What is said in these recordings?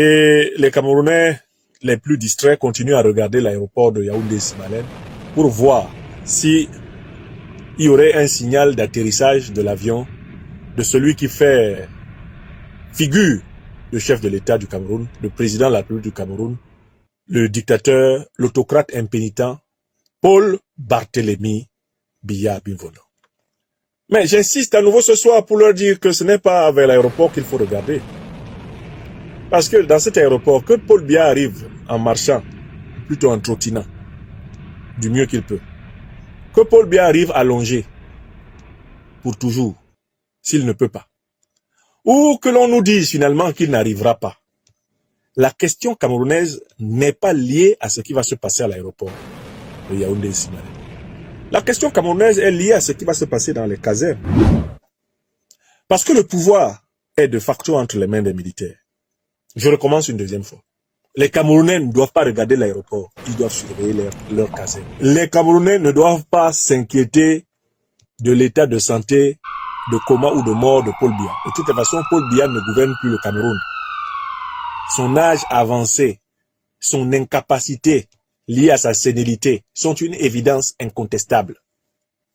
Et les Camerounais les plus distraits continuent à regarder l'aéroport de Yaoundé-Simalène pour voir s'il y aurait un signal d'atterrissage de l'avion de celui qui fait figure de chef de l'État du Cameroun, le président de la République du Cameroun, le dictateur, l'autocrate impénitent, Paul Barthélémy Biya Bimvolo. Mais j'insiste à nouveau ce soir pour leur dire que ce n'est pas vers l'aéroport qu'il faut regarder. Parce que dans cet aéroport, que Paul Biya arrive en marchant, plutôt en trottinant, du mieux qu'il peut. Que Paul Biya arrive allongé, pour toujours, s'il ne peut pas. Ou que l'on nous dise finalement qu'il n'arrivera pas. La question camerounaise n'est pas liée à ce qui va se passer à l'aéroport de Yaoundé-Simalène. La question camerounaise est liée à ce qui va se passer dans les casernes. Parce que le pouvoir est de facto entre les mains des militaires. Je recommence une deuxième fois. Les Camerounais ne doivent pas regarder l'aéroport, ils doivent surveiller leur caserne. Les Camerounais ne doivent pas s'inquiéter de l'état de santé, de coma ou de mort de Paul Biya. De toute façon, Paul Biya ne gouverne plus le Cameroun. Son âge avancé, son incapacité liée à sa sénilité sont une évidence incontestable.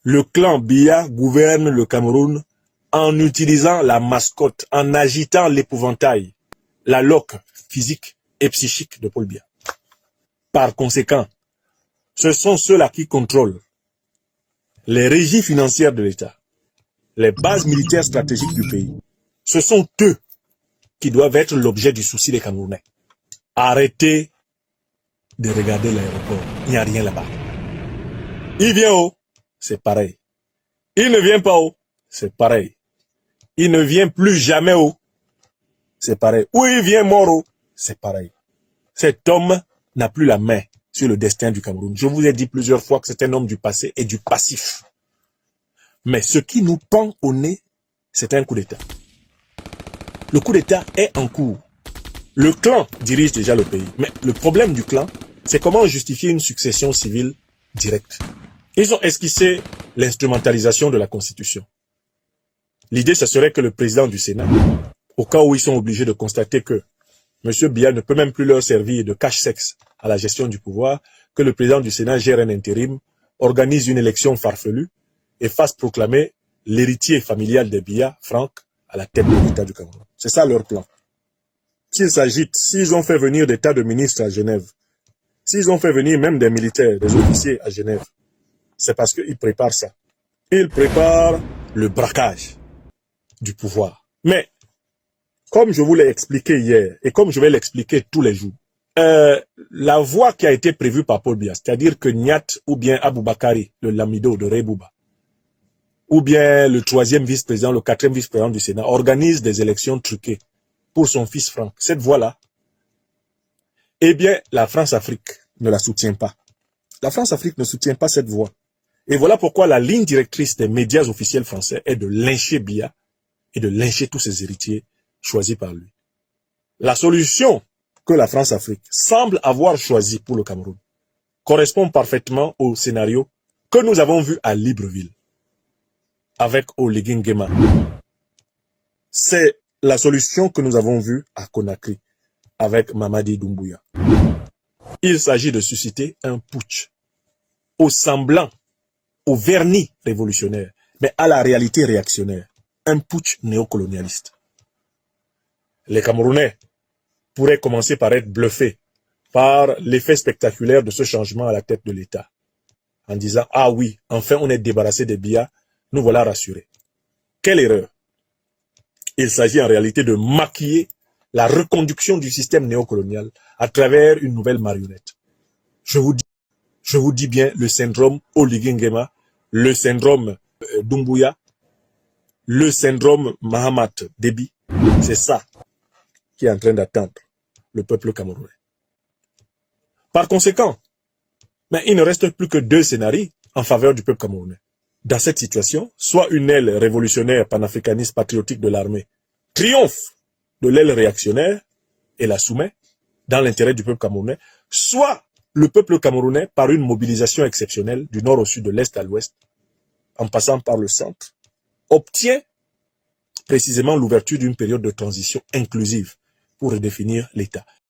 Le clan Biya gouverne le Cameroun en utilisant la mascotte, en agitant l'épouvantail, la loque physique et psychique de Paul Biya. Par conséquent, ce sont ceux-là qui contrôlent les régies financières de l'État, les bases militaires stratégiques du pays. Ce sont eux qui doivent être l'objet du souci des Camerounais. Arrêtez de regarder l'aéroport. Il n'y a rien là-bas. Il vient haut, c'est pareil. Il ne vient pas haut, c'est pareil. Il ne vient plus jamais haut, c'est pareil. Ou il vient mort haut, c'est pareil. Cet homme n'a plus la main sur le destin du Cameroun. Je vous ai dit plusieurs fois que c'est un homme du passé et du passif. Mais ce qui nous pend au nez, c'est un coup d'État. Le coup d'État est en cours. Le clan dirige déjà le pays. Mais le problème du clan, c'est comment justifier une succession civile directe. Ils ont esquissé l'instrumentalisation de la Constitution. L'idée, ce serait que le président du Sénat, au cas où ils sont obligés de constater que M. Biya ne peut même plus leur servir de cache-sexe à la gestion du pouvoir, que le président du Sénat gère un intérim, organise une élection farfelue et fasse proclamer l'héritier familial des Biya, Franck, à la tête de l'État du Cameroun. C'est ça leur plan. S'ils s'agitent, s'ils ont fait venir des tas de ministres à Genève, s'ils ont fait venir même des militaires, des officiers à Genève, c'est parce qu'ils préparent ça. Ils préparent le braquage du pouvoir. Mais, comme je vous l'ai expliqué hier, et comme je vais l'expliquer tous les jours, la voie qui a été prévue par Paul Biya, c'est-à-dire que Niat ou bien Aboubakari, le Lamido de Rebouba, ou bien le 3e vice-président, le 4e vice-président du Sénat, organise des élections truquées pour son fils Franck. Cette voie-là, eh bien, la France-Afrique ne la soutient pas. La France-Afrique ne soutient pas cette voie. Et voilà pourquoi la ligne directrice des médias officiels français est de lyncher Biya et de lyncher tous ses héritiers choisis par lui. La solution que la France-Afrique semble avoir choisie pour le Cameroun correspond parfaitement au scénario que nous avons vu à Libreville avec Oligui Nguema. C'est la solution que nous avons vue à Conakry avec Mamadi Doumbouya. Il s'agit de susciter un putsch au semblant, au vernis révolutionnaire, mais à la réalité réactionnaire, un putsch néocolonialiste. Les Camerounais pourraient commencer par être bluffés par l'effet spectaculaire de ce changement à la tête de l'État, en disant « Ah oui, enfin on est débarrassé des Biya, nous voilà rassurés ». Quelle erreur! Il s'agit en réalité de maquiller la reconduction du système néocolonial à travers une nouvelle marionnette. Je vous dis bien le syndrome Oligui Nguema, le syndrome Doumbouya, le syndrome Mahamat Déby, c'est ça qui est en train d'attendre le peuple camerounais. Par conséquent, mais il ne reste plus que 2 scénarios en faveur du peuple camerounais. Dans cette situation, soit une aile révolutionnaire panafricaniste patriotique de l'armée triomphe de l'aile réactionnaire et la soumet dans l'intérêt du peuple camerounais, soit le peuple camerounais, par une mobilisation exceptionnelle du nord au sud, de l'est à l'ouest, en passant par le centre, obtient précisément l'ouverture d'une période de transition inclusive pour redéfinir l'État.